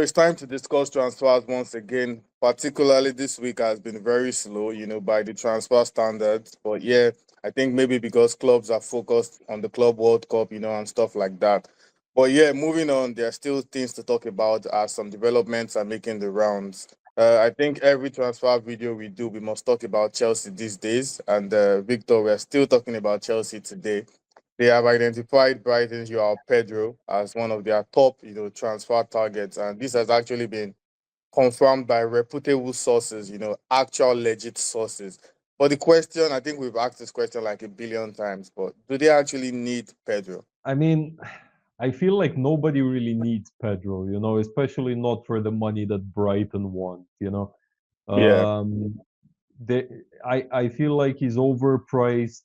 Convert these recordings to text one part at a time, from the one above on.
it's time to discuss transfers once again. Particularly this week has been very slow, by the transfer standards. But yeah, I think maybe because clubs are focused on the Club World Cup, and stuff like that. But yeah, moving on, there are still things to talk about as some developments are making the rounds. I think every transfer video we do, we must talk about Chelsea these days. And Victor, we're still talking about Chelsea today. They have identified Brighton's Joao Pedro as one of their top, transfer targets, and this has actually been confirmed by reputable sources, actual legit sources. But the question, I think we've asked this question like a billion times, but do they actually need Pedro? I mean, I feel like nobody really needs Pedro, especially not for the money that Brighton want. Yeah. Um, they, I feel like he's overpriced,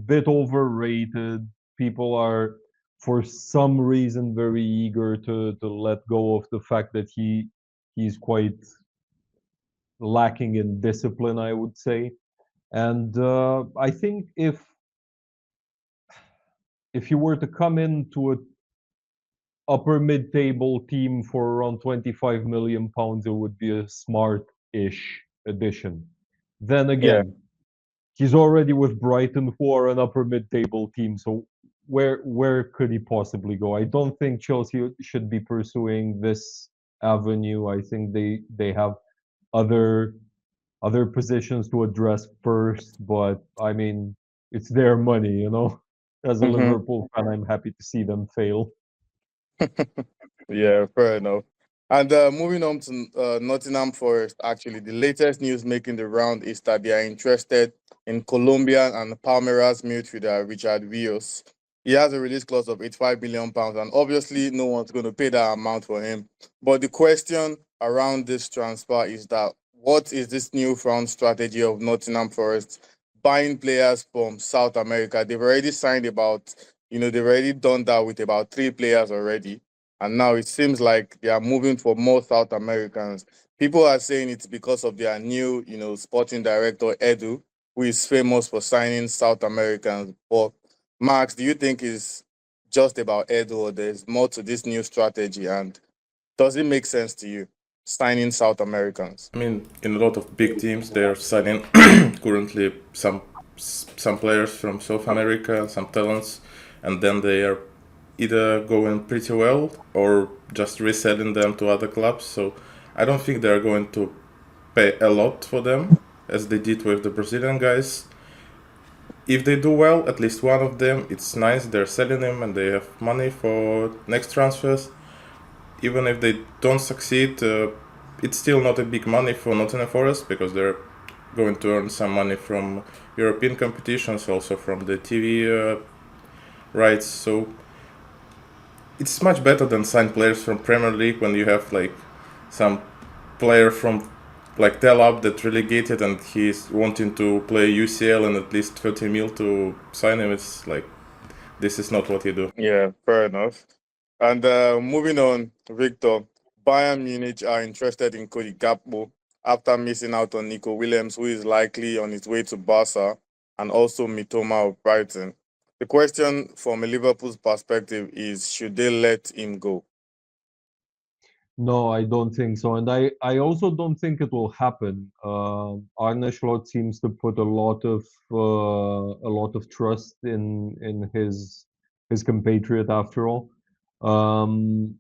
bit overrated. People are, for some reason, very eager to let go of the fact that he's quite lacking in discipline, I would say. And I think if you were to come into a upper mid-table team for around 25 million pounds, it would be a smart-ish addition. Then Yeah. again, he's already with Brighton, who are an upper mid-table team. So where could he possibly go? I don't think Chelsea should be pursuing this avenue. I think they have other other positions to address first. But I mean, it's their money. As a Hmm. Liverpool fan, I'm happy to see them fail. Yeah, fair enough. And moving on to Nottingham Forest, actually, the latest news making the round is that they are interested in Colombian and Palmeiras midfielder Richard Rios. He has a release clause of £85 million, and obviously, no one's going to pay that amount for him. But the question around this transfer is that what is this newfound strategy of Nottingham Forest buying players from South America? They've already signed about, they've already done that with about three players already, and now it seems like they are moving for more South Americans. People are saying it's because of their new, sporting director, Edu, who is famous for signing South Americans. But Max, do you think it's just about Edu, or there's more to this new strategy? And does it make sense to you, signing South Americans? I mean, in a lot of big teams, they are signing currently some players from South America, some talents, and then they are either going pretty well or just reselling them to other clubs. So I don't think they are going to pay a lot for them as they did with the Brazilian guys. If they do well, at least one of them, it's nice. They're selling them and they have money for next transfers. Even if they don't succeed, it's still not a big money for Nottingham Forest because they're going to earn some money from European competitions, also from the TV rights. So it's much better than sign players from Premier League when you have like some player from like Telab that relegated and he's wanting to play UCL and at least 30 mil to sign him. It's like this is not what you do. Yeah, fair enough. And moving on, Victor, Bayern Munich are interested in Cody Gakpo after missing out on Nico Williams, who is likely on his way to Barca, and also Mitoma of Brighton. The question from a Liverpool's perspective is, should they let him go? No, I don't think so, and I also don't think it will happen. Arne Slot seems to put a lot of trust in his compatriot after all, and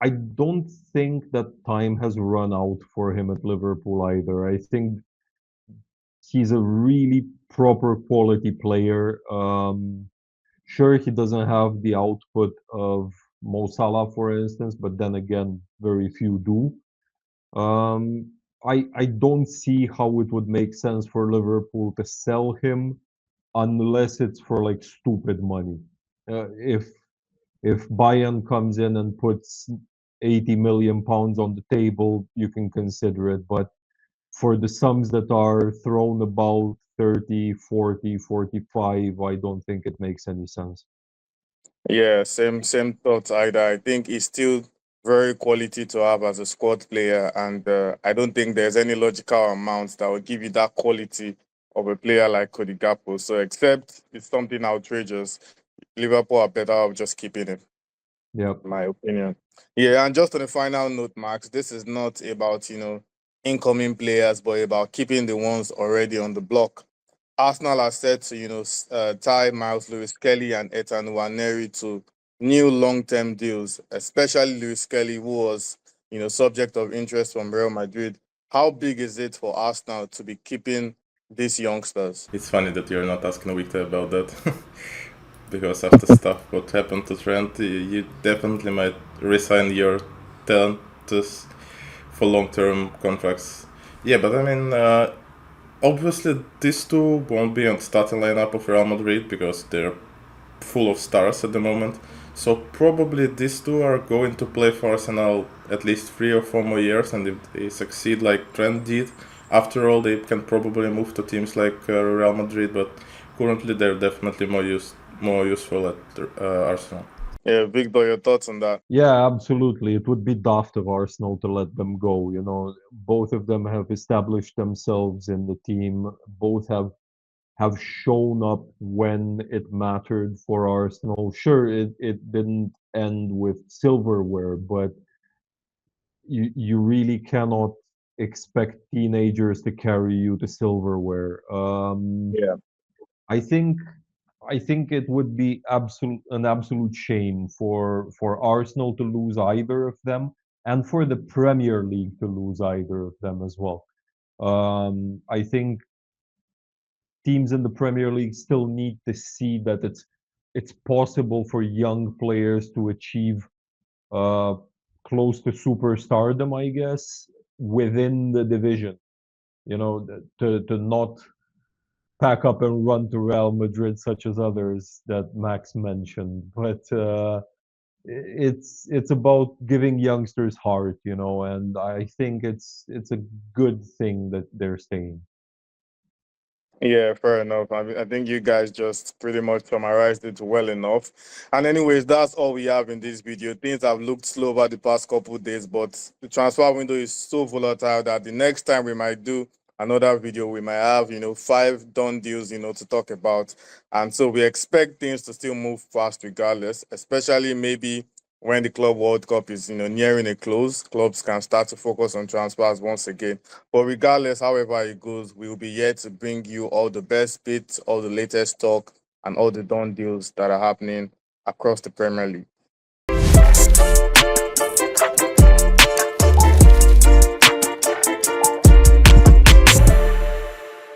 I don't think that time has run out for him at Liverpool either. I think he's a really proper quality player. Sure, he doesn't have the output of Mo Salah, for instance, but then again, very few do. I don't see how it would make sense for Liverpool to sell him unless it's for like stupid money. If Bayern comes in and puts 80 million pounds on the table, you can consider it. But for the sums that are thrown about 30, 40, 45, I don't think it makes any sense. Yeah, same thoughts either. I think he's still very quality to have as a squad player, and I don't think there's any logical amount that will give you that quality of a player like Cody Gakpo. So, except it's something outrageous, Liverpool are better off just keeping him. Yep. in my opinion. Yeah, and just on a final note, Max, this is not about, incoming players, but about keeping the ones already on the block. Arsenal are set to, tie Miles Lewis Kelly and Ethan Nwaneri to new long-term deals, especially Lewis Kelly, who was, subject of interest from Real Madrid. How big is it for Arsenal to be keeping these youngsters? It's funny that you're not asking Victor about that. Because after stuff what happened to Trent, you definitely might resign your talents for long-term contracts. Yeah, but I mean, obviously these two won't be on starting lineup of Real Madrid because they're full of stars at the moment. So probably these two are going to play for Arsenal at least 3 or 4 more years, and if they succeed like Trent did, after all they can probably move to teams like Real Madrid. But currently they're definitely more useful at Arsenal. Yeah, Victor, your thoughts on that? Yeah, absolutely. It would be daft of Arsenal to let them go. You know, both of them have established themselves in the team. Both have shown up when it mattered for Arsenal. Sure, it didn't end with silverware, but you really cannot expect teenagers to carry you to silverware. Yeah. I think I think it would be an absolute shame for Arsenal to lose either of them, and for the Premier League to lose either of them as well. I think teams in the Premier League still need to see that it's possible for young players to achieve uh, close to superstardom, I guess, within the division. You know, to not pack up and run to Real Madrid, such as others that Max mentioned. But it's about giving youngsters heart, you know, and I think it's a good thing that they're staying. Yeah, fair enough. I think you guys just pretty much summarized it well enough. And anyways, that's all we have in this video. Things have looked slow over the past couple days, but the transfer window is so volatile that the next time we might do another video, we might have, 5 done deals, to talk about. And so we expect things to still move fast regardless, especially maybe when the Club World Cup is, nearing a close. Clubs can start to focus on transfers once again. But regardless, however it goes, we will be here to bring you all the best bits, all the latest talk, and all the done deals that are happening across the Premier League.